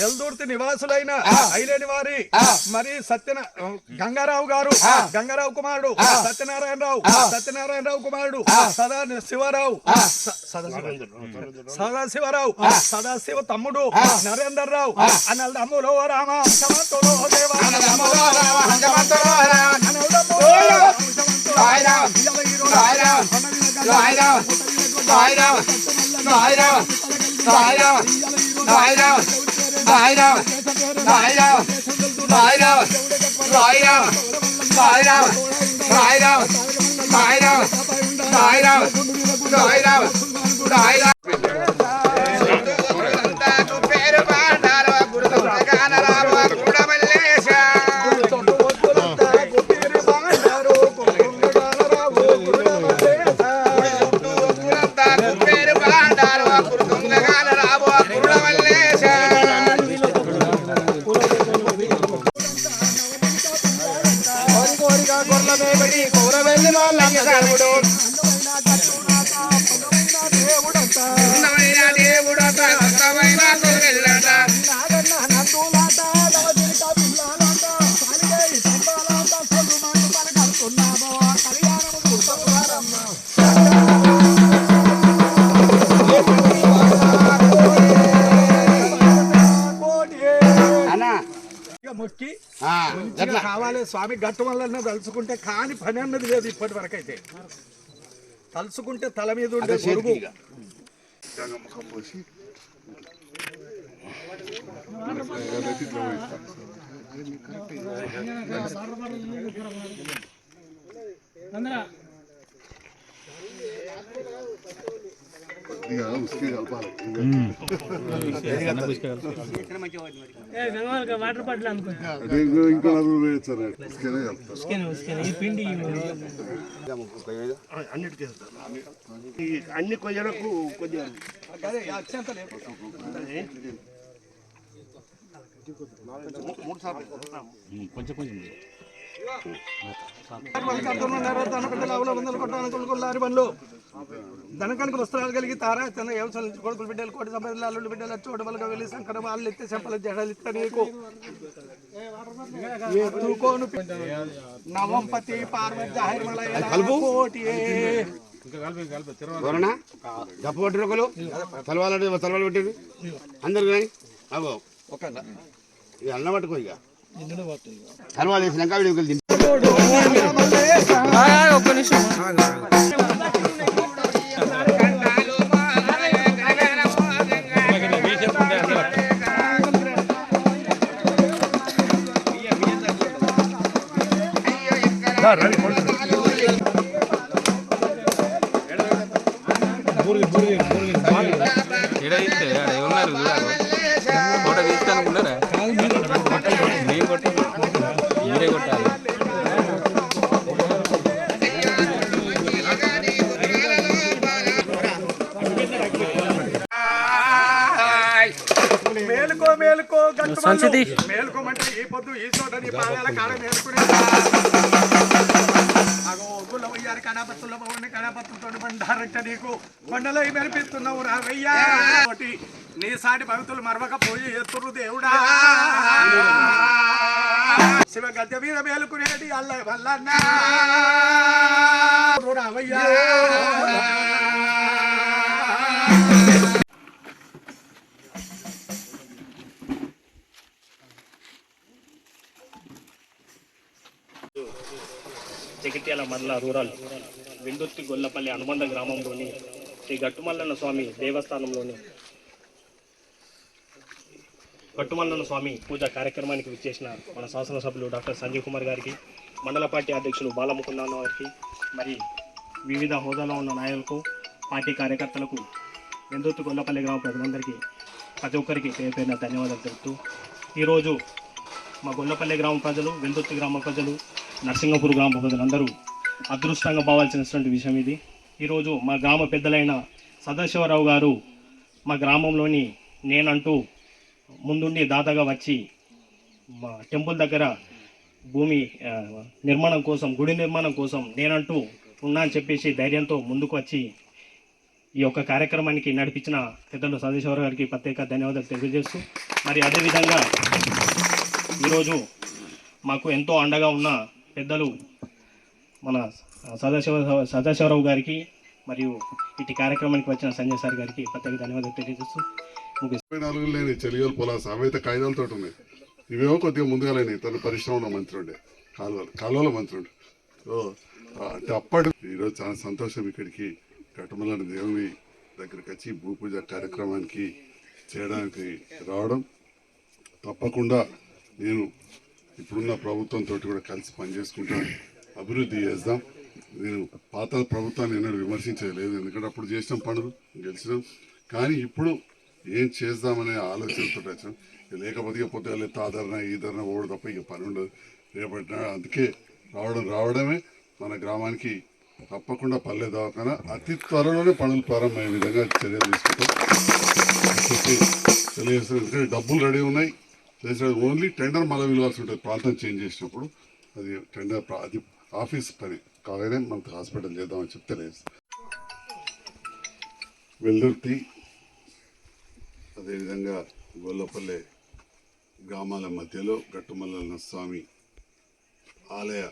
ఎల్దూర్తి నివాసులైన ఐలేని వారి మరి గంగారావు గారు, గంగారావు కుమారుడు సత్యనారాయణరావు కుమారుడు సదాశివ తమ్ముడు నరేందర్ రావు అనల్దమ్ములో రామ మొక్కి కావాలి స్వామి గట్టు వల్ల తలుచుకుంటే కాని పని అన్నది లేదు. ఇప్పటి వరకు అయితే తలుచుకుంటే తల మీద ఉండే గొడుగు వాటర్ బాటిల్ అన్ని కొయ్యలకు కొద్దిగా కొంచెం కొంచెం ధనకానికి వస్త్రాలు కలిగి తారా తన వ్యవసాయం కొడుకులు బిడ్డలు కోటి సంపదలు అల్లుళ్ళు బిడ్డలు చోటబలుగా వెళ్ళి శంకర వాళ్ళు ఎత్తే చెంపలు జడలు ఇస్తా నీకు నవంపతి పార్వతి కోటి గప్ప పట్టిన ఒకరు తలవాళ్ళు పెట్టేది అందరు కానీ అగో ఒక అన్న పట్టుకో ఇక తలవాళ్ళు వేసినాక వీడికి ఒక్క నిమిషం ఉన్నారు ఫోటో తీస్తానుకున్నారా మీరు కొట్టాలి మీరే కొట్టాలి. మేలుకో మేలుకో మేలుకోమంటే ఈ పొద్దు ఈ చోట నీ పాదాల కాడ మేలుకునే వయ్యారు కడాపత్తుల బాగుంది కడాపత్తులతో బండారట నీకు కొండలో మెరిపిస్తున్నావు రావయ్యా నీ సాటి భక్తులు మరవకపోయి ఎత్తురు దేవుడా శివ గద్దె మీద మేలుకునేది అల్ల వల్లన్నా రావయ్యా. జగిత్యాల మండల రూరల్ విందుర్తి గొల్లపల్లి అనుబంధ గ్రామంలోని శ్రీ గట్టుమల్లన్న స్వామి దేవస్థానంలోని గట్టుమల్లన్న స్వామి పూజా కార్యక్రమానికి విచ్చేసిన మన శాసనసభ్యులు డాక్టర్ సంజీవ్ కుమార్ గారికి, మండల పార్టీ అధ్యక్షులు బాలముకుందన్న గారికి, మరి వివిధ హోదాలో ఉన్న నాయకులకు, పార్టీ కార్యకర్తలకు, వెందుర్తి గొల్లపల్లి గ్రామ ప్రజలందరికీ ప్రతి ఒక్కరికి పేరు పేరున ధన్యవాదాలు తెలుపుతూ, ఈరోజు మా గొల్లపల్లి గ్రామ ప్రజలు, వెందుర్తి గ్రామ ప్రజలు, నర్సింగపూర్ గ్రామ ప్రజలందరూ అదృష్టంగా భావించినటువంటి విషయం ఇది. ఈరోజు మా గ్రామ పెద్దలైన సదాశివరావు గారు మా గ్రామంలోని నేనంటూ ముందుండి దాతగా వచ్చి మా టెంపుల్ దగ్గర భూమి నిర్మాణం కోసం, గుడి నిర్మాణం కోసం నేనంటూ ఉన్నా అని చెప్పేసి ధైర్యంతో ముందుకు వచ్చి ఈ యొక్క కార్యక్రమానికి నడిపించిన పెద్దలు సదాశివరావు గారికి ప్రత్యేక ధన్యవాదాలు తెలియజేస్తూ, మరి అదేవిధంగా ఈరోజు మాకు ఎంతో అండగా ఉన్న పెద్దలు మన సదాశివరావు గారికి మరియు ఇటు కార్యక్రమానికి వచ్చిన సంజయ్ సార్ గారికి ప్రత్యేక ధన్యవాదాలు తెలియజేస్తూ 34 లేని చెలియలు పొలాస అవైతే కాగితాలతో ఉన్నాయి. ఇవేమో కొద్దిగా ముందుగా లేని తన పరిశ్రమలో మంత్రి ఉండే, కాలువలో మంత్రి ఉండే. సో అంటే అప్పటి ఈరోజు చాలా సంతోషం ఇక్కడికి గట్టుమల్లన్న దేవుని దగ్గరికి వచ్చి భూపూజ కార్యక్రమానికి చేయడానికి రావడం. తప్పకుండా నేను ఇప్పుడున్న ప్రభుత్వంతో కూడా కలిసి పనిచేసుకుంటా అభివృద్ధి చేద్దాం. నేను పాత ప్రభుత్వాన్ని ఎన్నడూ విమర్శించలేదు, ఎందుకంటే అప్పుడు చేసినాం పనులు, గెలిచినాం. కానీ ఇప్పుడు ఏం చేద్దామనే ఆలోచనతో వచ్చాం. లేకపోతే ఇక పొద్దుగా తాదరణ ఈ ధరణ ఓడు తప్ప ఇక పని ఉండదు రేపటి. అందుకే రావడమే మన గ్రామానికి తప్పకుండా పల్లె దవాఖాన అతి త్వరలోనే పనులు ప్రారంభమయ్యే విధంగా చర్యలు తీసుకుంటాం తెలియజేస్తాం. ఎందుకంటే డబ్బులు రెడీ ఉన్నాయి, ఓన్లీ టెండర్ మళ్ళీ పిలవాల్సి ఉంటుంది ప్రాంతం చేంజ్ చేసినప్పుడు. అది టెండర్ అది ఆఫీస్ పని కాగానే మనకు హాస్పిటల్ చేద్దామని చెప్తే లేదు. వెల్దుర్తి అదేవిధంగా గొల్లపల్లె గ్రామాల మధ్యలో గట్టుమల్లన్న స్వామి ఆలయ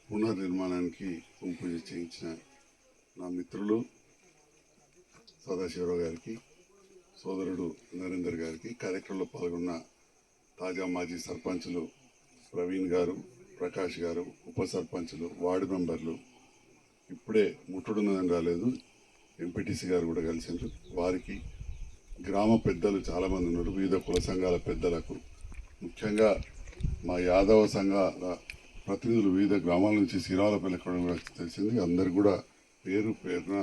పునర్నిర్మాణానికి పూజ చేయించిన నా మిత్రులు సదాశివరావు గారికి, సోదరుడు నరేందర్ గారికి, కార్యక్రమంలో పాల్గొన్న తాజా మాజీ సర్పంచులు ప్రవీణ్ గారు, ప్రకాష్ గారు, ఉప సర్పంచులు, వార్డు మెంబర్లు, ఇప్పుడే ముట్టుడున్నదని రాలేదు ఎంపీటీసీ గారు కూడా కలిసిండ్రు, వారికి, గ్రామ పెద్దలు చాలామంది ఉన్నారు, వివిధ కుల సంఘాల పెద్దలకు, ముఖ్యంగా మా యాదవ సంఘాల ప్రతినిధులు వివిధ గ్రామాల నుంచి శ్రీరావులపల్లి కూడా తెలిసింది. అందరికి కూడా పేరు పేరున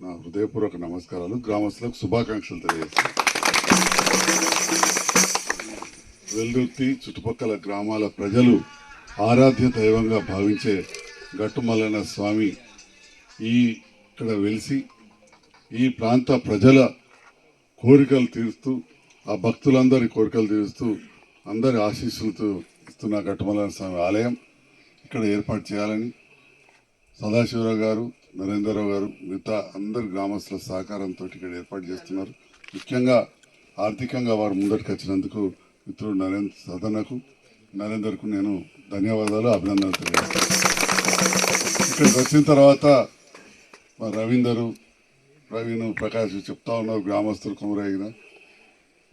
నా హృదయపూర్వక నమస్కారాలు, గ్రామస్తులకు శుభాకాంక్షలు తెలియజేస్తాను. వెల్దుర్తి చుట్టుపక్కల గ్రామాల ప్రజలు ఆరాధ్య దైవంగా భావించే గట్టుమల్లన్న స్వామి ఇక్కడ వెలిసి ఈ ప్రాంత ప్రజల కోరికలు తీరుస్తూ, ఆ భక్తులందరి కోరికలు తీరుస్తూ, అందరి ఆశీస్సులతో ఇస్తున్న గట్టుమల్లన్న స్వామి ఆలయం ఇక్కడ ఏర్పాటు చేయాలని సదాశివరావు గారు, నరేంద్రరావు గారు, మిగతా అందరు గ్రామస్తుల సహకారంతో ఇక్కడ ఏర్పాటు చేస్తున్నారు. ముఖ్యంగా ఆర్థికంగా వారు ముందటికి వచ్చినందుకు మిత్రుడు సదనకు, నరేందర్కు నేను ధన్యవాదాలు, అభినందనలు తెలియజేస్తాను. ఇక్కడికి వచ్చిన తర్వాత మా రవీందరు, ప్రవీణ్, ప్రకాష్ చెప్తా ఉన్నారు, గ్రామస్తులు కుమరైన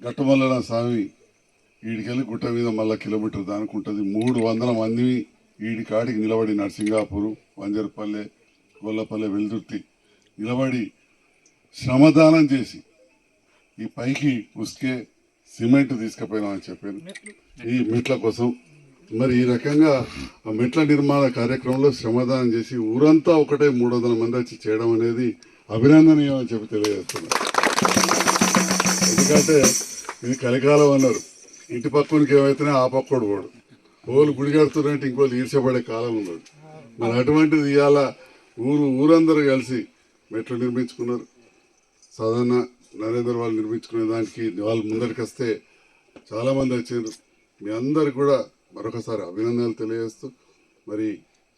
గట్టుమల్లన్న స్వామి ఈడికెళ్ళి గుట్ట మీద మళ్ళీ కిలోమీటర్ దానికి ఉంటుంది. 300 మంది ఈడి కాడికి నిలబడి నర్సింగాపూరు, వంజరపల్లె, గొల్లపల్లె, వెల్దుర్తి నిలబడి శ్రమదానం చేసి ఈ పైకి ఉసుకే సిమెంట్ తీసుకుపోయినామని చెప్పాను ఈ మెట్ల కోసం. మరి ఈ రకంగా ఆ మెట్ల నిర్మాణ కార్యక్రమంలో శ్రమదానం చేసి ఊరంతా ఒకటే 300 మంది వచ్చి చేయడం అనేది అభినందనీయం అని చెప్పి తెలియజేస్తున్నారు. ఎందుకంటే ఇది కలికాలం అన్నారు, ఇంటి పక్కనికి ఏమైతేనే ఆ పక్కడు పోడు, ఓళ్ళు గుడి కడుతున్నారంటే ఇంకోళ్ళు ఈర్చబడే కాలం ఉన్నది. మరి అటువంటిది ఇవాళ ఊరందరూ కలిసి మెట్లు నిర్మించుకున్నారు. సాధారణ నరేంద్ర వాళ్ళు నిర్మించుకునే దానికి వాళ్ళు ముందరికి వస్తే చాలామంది వచ్చారు. మీ అందరికి కూడా మరొకసారి అభినందనలు తెలియజేస్తూ, మరి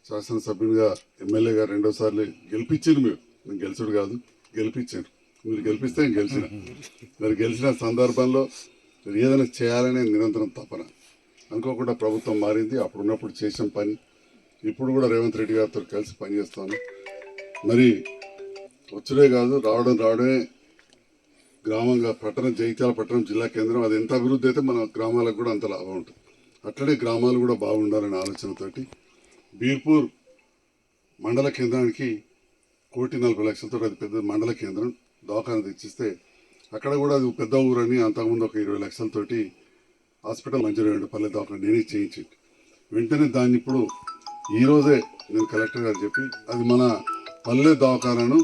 శాసనసభ్యునిగా ఎమ్మెల్యే గారు 2వ సార్లు గెలిపించారు. నేను గెలిచుడు కాదు, గెలిపించారు. మీరు గెలిపిస్తే నేను గెలిచిన. మరి గెలిచిన సందర్భంలో మీరు ఏదైనా చేయాలనే నిరంతరం తపన. అనుకోకుండా ప్రభుత్వం మారింది, అప్పుడున్నప్పుడు చేసిన పని ఇప్పుడు కూడా రేవంత్ రెడ్డి గారితో కలిసి పనిచేస్తాను. మరి వచ్చుడే కాదు, రావడమే గ్రామంగా జగిత్యాల పట్టణం జిల్లా కేంద్రం, అది ఎంత అభివృద్ధి అయితే మన గ్రామాలకు కూడా అంత లాభం ఉంటుంది. అట్లనే గ్రామాలు కూడా బాగుండాలనే ఆలోచనతోటి బీర్పూర్ మండల కేంద్రానికి 1,40,00,000తో అది పెద్ద మండల కేంద్రం దవాఖాన తెచ్చిస్తే, అక్కడ కూడా అది పెద్ద ఊరని అంతకుముందు ఒక 20 లక్షలతోటి హాస్పిటల్ మంజూరు పల్లె దవాఖాన నేనే చేయించింది. వెంటనే దాన్ని ఇప్పుడు ఈరోజే నేను కలెక్టర్ గారు చెప్పి అది మన పల్లె దవాఖానను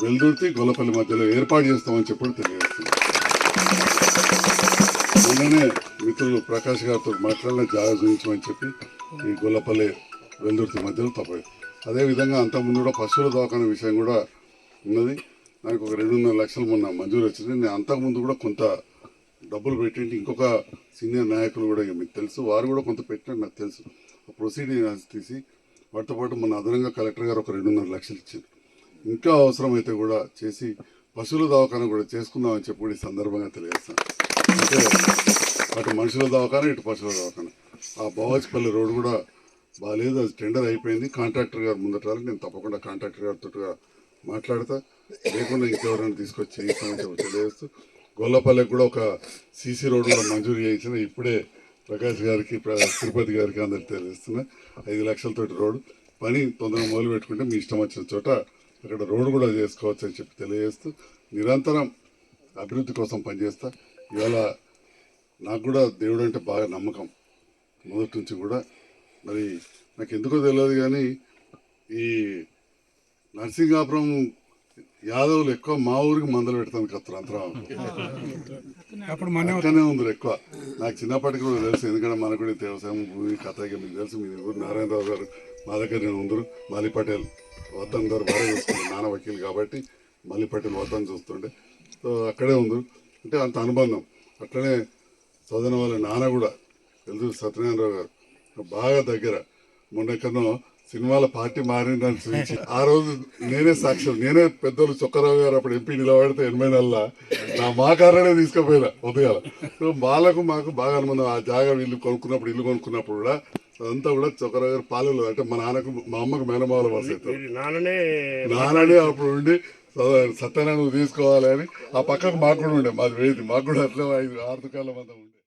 వెల్దుర్తి గొల్లపల్లి మధ్యలో ఏర్పాటు చేస్తామని చెప్పి తెలియజేస్తుంది. మొన్ననే మిత్రులు ప్రకాష్ గారితో మాట్లాడిన జాగా చూపించమని చెప్పి ఈ గొల్లపల్లి వెల్దుర్తి మధ్యలో తప్పదు. అదేవిధంగా అంతకుముందు కూడా పశువుల దవాఖాన విషయం కూడా ఉన్నది. నాకు ఒక 2.5 లక్షలు మొన్న మంజూరు వచ్చింది. నేను అంతకుముందు కూడా కొంత డబ్బులు పెట్టింటి ఇంకొక సీనియర్ నాయకులు కూడా మీకు తెలుసు, వారు కూడా కొంత పెట్టినట్టు నాకు తెలుసు. ఆ ప్రొసీడింగ్ తీసి వాటితో పాటు మన అదనంగా కలెక్టర్ గారు ఒక 2.5 లక్షలు ఇచ్చారు. ఇంకా అవసరమైతే కూడా చేసి పశువుల దవాఖాన కూడా చేసుకుందామని చెప్పి కూడా ఈ సందర్భంగా తెలియజేస్తాను. అంటే అటు మనుషుల దవాఖాన ఇటు పశువుల దవాఖాన. ఆ బావాజ్పల్లి రోడ్డు కూడా బాగాలేదు, అది టెండర్ అయిపోయింది. కాంట్రాక్టర్ గారు ముందటాలి, నేను తప్పకుండా కాంట్రాక్టర్ గారితో మాట్లాడతా, లేకుండా ఇంకెవరైనా తీసుకొచ్చి చేయిస్తామని చెప్పి తెలియజేస్తూ గొల్లపల్లికి కూడా ఒక సీసీ రోడ్డు కూడా మంజూరు చేయించిన ఇప్పుడే ప్రకాష్ గారికి తిరుపతి గారికి అందరికి తెలియజేస్తున్నా. 5 లక్షలతోటి రోడ్డు పని తొందరగా మొదలు పెట్టుకుంటే మీ ఇష్టం వచ్చిన చోట అక్కడ రోడ్డు కూడా చేసుకోవచ్చు అని చెప్పి తెలియజేస్తూ నిరంతరం అభివృద్ధి కోసం పనిచేస్తా. ఇవాళ నాకు కూడా దేవుడు అంటే బాగా నమ్మకం మొదటి నుంచి కూడా. మరి నాకు ఎందుకో తెలియదు కానీ ఈ నరసింగాపురం యాదవులు ఎక్కువ మా ఊరికి మందలు పెడతాను కత్తరంతరం అక్కడనే ఉంది ఎక్కువ. నాకు చిన్నప్పటికి కూడా తెలుసు, ఎందుకంటే మనకు కూడా వ్యవసాయం భూమి కథగా మీకు తెలుసు. మీ ఊరు నారాయణరావు గారు మా దగ్గర నేను ఉందరు, మల్లి పటేల్ వద్దన్ గారు బాగా చూస్తుండే, నాన్న వకీలు కాబట్టి మల్లి పటేల్ వద్దన్ చూస్తుండే. సో అక్కడే ఉంది అంటే అంత అనుబంధం. అట్లనే చదివిన వాళ్ళ నాన్న కూడా తెలుసు, సత్యనారాయణరావు గారు బాగా దగ్గర. మొన్న ఎక్కడో సినిమాల పార్టీ మారిందని చూపించి ఆ రోజు నేనే సాక్ష్యం, నేనే పెద్దలు చొక్కరావు గారు అప్పుడు ఎంపీ నిలబడితే 80 నా మా కారణనే తీసుకుపోయినా ఉదయాల. సో వాళ్ళకు మాకు బాగా అనుబంధం. ఆ జాగా ఇల్లు కొనుక్కున్నప్పుడు కూడా అదంతా కూడా చొక్కరావు గారు పాలెలో, అంటే మా నాన్నకు మా అమ్మకు మేనమావల వరుస అవుతారు. నాన్ననే అప్పుడు ఉండి సత్యనారాయణ తీసుకోవాలి అని ఆ పక్కకు మాకు కూడా ఉండే, మాది వేది, మాకు కూడా అట్లా 5-6 దుకాణాల మంది ఉండే.